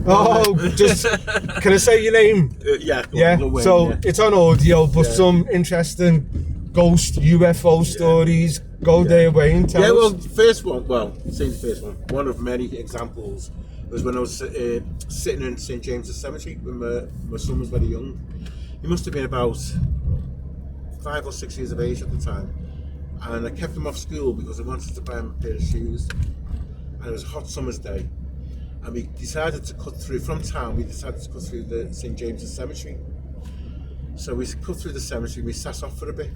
Oh, just can I say your name? Yeah. Yeah. Wayne, So yeah. it's on audio, but some interesting ghost UFO stories. Go there, Wayne. Tell us. Well, first one. Well, say the first one. One of many examples was when I was sitting in St James's Cemetery when my son was very young. He must have been about 5 or 6 years of age at the time, and I kept him off school because I wanted to buy him a pair of shoes. And it was a hot summer's day, and we decided to cut through from town. We decided to cut through the St James's Cemetery. So we cut through the cemetery. We sat off for a bit.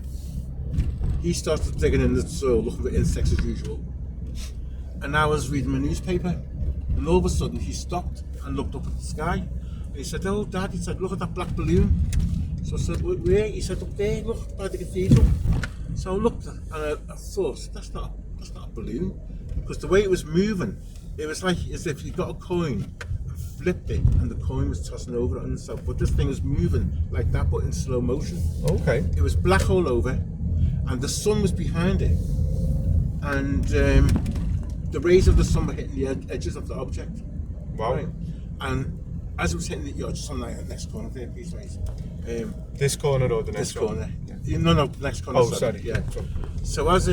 He started digging in the soil, looking for insects as usual. And I was reading my newspaper, and all of a sudden he stopped and looked up at the sky. And he said, "Oh, Dad," he said, "look at that black balloon." So I said, "Where?" He said, "Up there, look, by the cathedral." So I looked, and I thought, that's not a balloon, because the way it was moving, it was like as if you got a coin, flipped it, and the coin was tossing over on itself. But this thing was moving like that, but in slow motion. Okay. It was black all over, and the sun was behind it, and the rays of the sun were hitting the edges of the object. Wow. Right? And as it was hitting the just on the next corner there, please, right? This corner or the next This corner. Yeah. No, next corner. Oh, sorry. Yeah. So as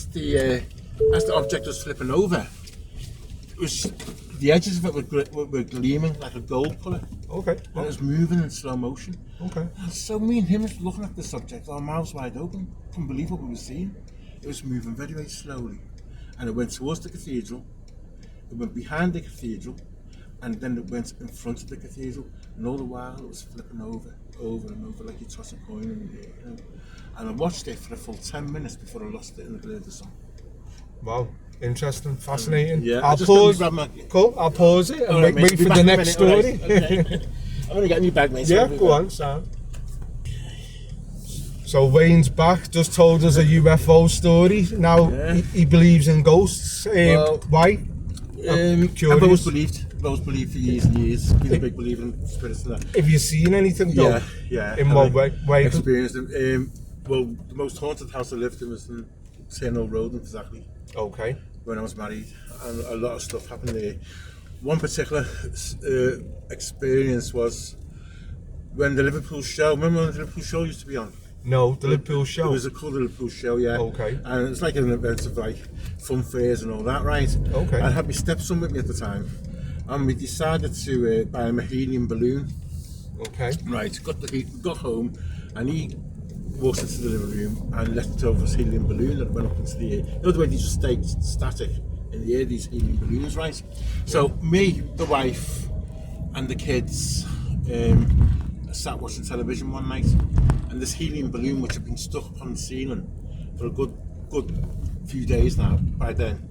the object was flipping over, it was the edges of it were gleaming like a gold colour. Okay. And it was moving in slow motion. Okay. And so me and him was looking at the subject, our mouths wide open, couldn't believe what we were seeing. It was moving very, very slowly, and it went towards the cathedral. It went behind the cathedral, and then it went in front of the cathedral. And all the while, it was flipping over and over, like you toss a coin in the air. You know? And I watched it for a full 10 minutes before I lost it in the glare of the sun. Wow. Interesting, fascinating. Yeah, I'll pause. Cool. I'll pause it and wait for the next story. Okay. I'm gonna get me bag, mate. Yeah, go on, Sam. So Wayne's back. Just told us a UFO story. Now he believes in ghosts. Why? I've always believed for years and years. Been a big believer in spirits and that. Have you seen anything though? Yeah. In what way? Experienced them. Well, the most haunted house I lived in was in Turnhill Road in Exactly. Okay. When I was married, and a lot of stuff happened there. One particular experience was when the Liverpool show. Remember when the Liverpool show used to be on? No, the Liverpool show. It was called the Liverpool show, yeah. Okay. And it's like an event of like fun fairs and all that, right? Okay. I had my stepson with me at the time, and we decided to buy him a helium balloon. Okay. Right. Got home, and he walked into the living room and left over his helium balloon that went up into the air. You know the way they just stay static in the air, these helium balloons, right? So me, the wife, and the kids sat watching television one night, and this helium balloon, which had been stuck up on the ceiling for a good few days now by then,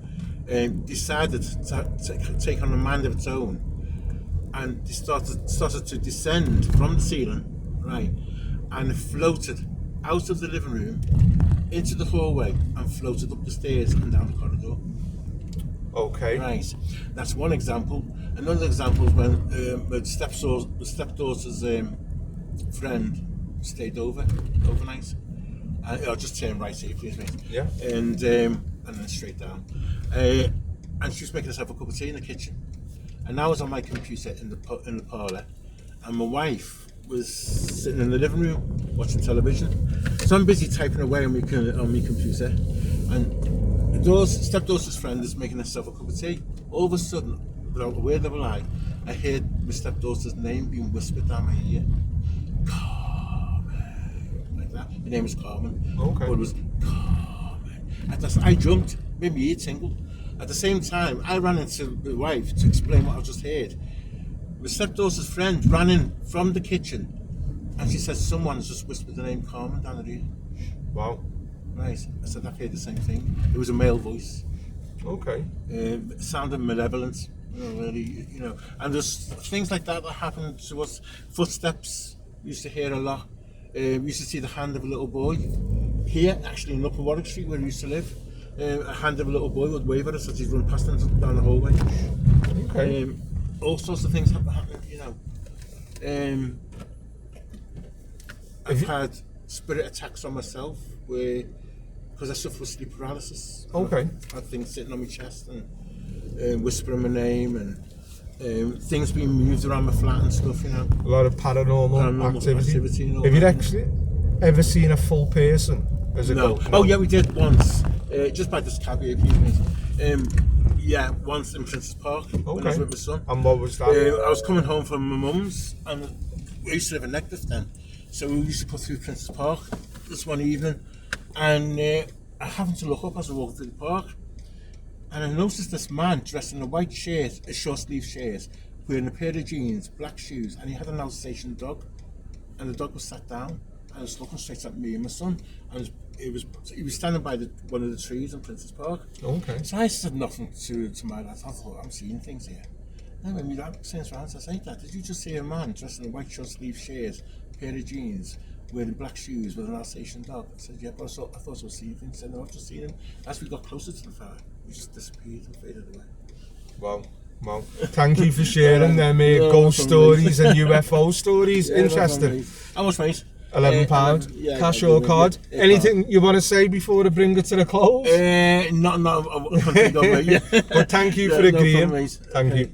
decided to take on a mind of its own, and it started to descend from the ceiling, right, and it floated out of the living room into the hallway and floated up the stairs and down the corridor. Okay. Right. That's one example. Another example is when my stepdaughter's friend stayed overnight. I'll just turn right here, please, mate. Yeah. And then straight down. And she was making herself a cup of tea in the kitchen. And I was on my computer in the parlour, and my wife was sitting in the living room watching television. So I'm busy typing away on my computer, and stepdaughter's friend is making herself a cup of tea. All of a sudden, without a word of a lie, I heard my stepdaughter's name being whispered down my ear. Carmen, like that. Her name was Carmen. Okay. But it was Carmen. I jumped, made my ear tingle. At the same time, I ran into my wife to explain what I just heard. My stepdaughter's friend ran in from the kitchen, and she said someone has just whispered the name Carmen down her ear. Wow. Right. I said I've heard the same thing. It was a male voice. Okay. It sounded malevolent, really, And there's things like that happen to us. Footsteps, we used to hear a lot. We used to see the hand of a little boy. Here, actually in Upper Warwick Street, where we used to live, a hand of a little boy would wave at us as he'd run past them down the hallway. Okay. All sorts of things happen, I've had spirit attacks on myself because I suffer with sleep paralysis. Okay. I've had things sitting on my chest, and whispering my name, and things being moved around my flat and stuff, you know. A lot of paranormal activity. And all Have you that. actually ever seen a full person as a No. ghost? Oh yeah, we did once. Just by this caveat, yeah, once in Princess Park when I was Okay. with my son. And what was that? I was coming home from my mum's, and we used to live in Necklace then, so we used to go through Princess Park this one evening, and I happened to look up as I walked through the park, and I noticed this man dressed in a white shirt, a short sleeve shirt, wearing a pair of jeans, black shoes, and he had an Alsatian dog, and the dog was sat down and was looking straight at me and my son, and he was standing by one of the trees in Princess Park. Okay. So I said nothing to my dad. I thought, I'm seeing things here. And when my dad turns around, I say, Dad, did you just see a man dressed in a white short sleeve shirt, pair of jeans, wearing black shoes with an Alsatian dog? I said, yeah, but I thought I was seeing things. He said, no, I've just seen him. As we got closer to the fire, he just disappeared and faded away. Wow. Well, thank you for sharing them ghost stories and UFO stories. Interesting. How much, mate? £11, yeah, cash or card. Anything you want to say before I bring it to the close? Not I couldn't think of it. But thank you for No agreeing. problem, mate. Thank Okay. you.